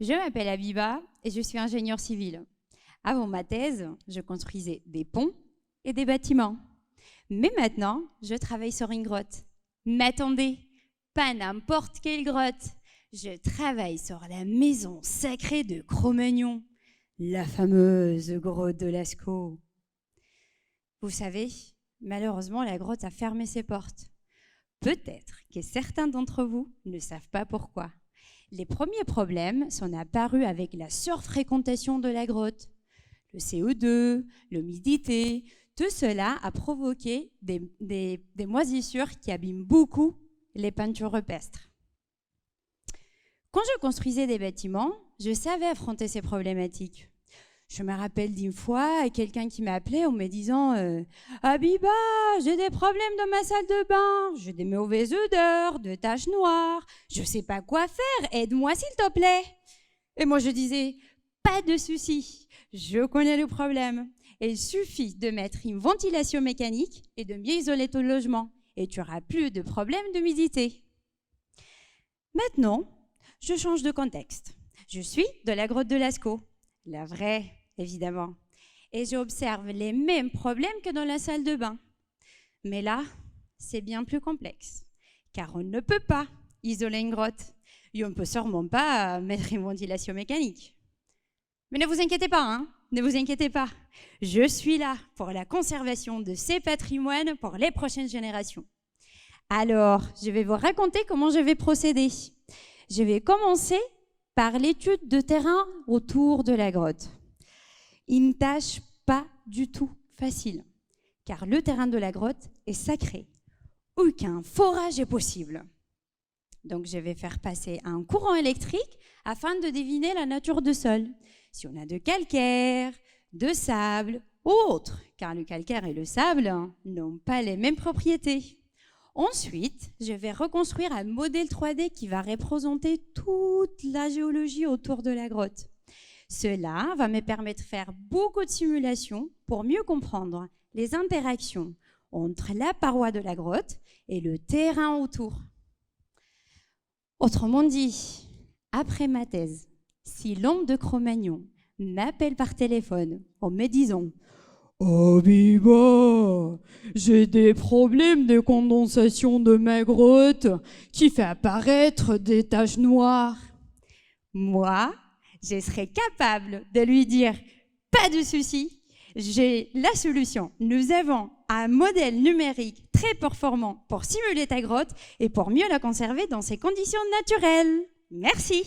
Je m'appelle Abiba et je suis ingénieure civile. Avant ma thèse, je construisais des ponts et des bâtiments. Mais maintenant, je travaille sur une grotte. Mais attendez, pas n'importe quelle grotte. Je travaille sur la maison sacrée de Cro-Magnon, la fameuse grotte de Lascaux. Vous savez, malheureusement, la grotte a fermé ses portes. Peut-être que certains d'entre vous ne savent pas pourquoi. Les premiers problèmes sont apparus avec la surfréquentation de la grotte. Le CO2, l'humidité, tout cela a provoqué des moisissures qui abîment beaucoup les peintures rupestres. Quand je construisais des bâtiments, je savais affronter ces problématiques. Je me rappelle d'une fois quelqu'un qui m'a appelé en me disant « Abiba, j'ai des problèmes dans ma salle de bain, j'ai des mauvaises odeurs, de taches noires, je ne sais pas quoi faire, aide-moi s'il te plaît !» Et moi je disais « Pas de souci, je connais le problème. Il suffit de mettre une ventilation mécanique et de mieux isoler ton logement et tu n'auras plus de problème d'humidité. » Maintenant, je change de contexte. Je suis de la grotte de Lascaux, la vraie, évidemment. Et j'observe les mêmes problèmes que dans la salle de bain. Mais là, c'est bien plus complexe, car on ne peut pas isoler une grotte et on ne peut sûrement pas mettre une ventilation mécanique. Mais ne vous inquiétez pas, hein, ne vous inquiétez pas. Je suis là pour la conservation de ces patrimoines pour les prochaines générations. Alors, je vais vous raconter comment je vais procéder. Je vais commencer par l'étude de terrain autour de la grotte. Une tâche pas du tout facile, car le terrain de la grotte est sacré. Aucun forage est possible. Donc je vais faire passer un courant électrique afin de deviner la nature du sol. Si on a de calcaire, de sable ou autre, car le calcaire et le sable n'ont pas les mêmes propriétés. Ensuite, je vais reconstruire un modèle 3D qui va représenter toute la géologie autour de la grotte. Cela va me permettre de faire beaucoup de simulations pour mieux comprendre les interactions entre la paroi de la grotte et le terrain autour. Autrement dit, après ma thèse, si l'homme de Cro-Magnon m'appelle par téléphone en me disant « Abiba, j'ai des problèmes de condensation de ma grotte qui fait apparaître des taches noires. » Moi, je serai capable de lui dire « Pas de souci, j'ai la solution. Nous avons un modèle numérique très performant pour simuler ta grotte et pour mieux la conserver dans ses conditions naturelles. » Merci.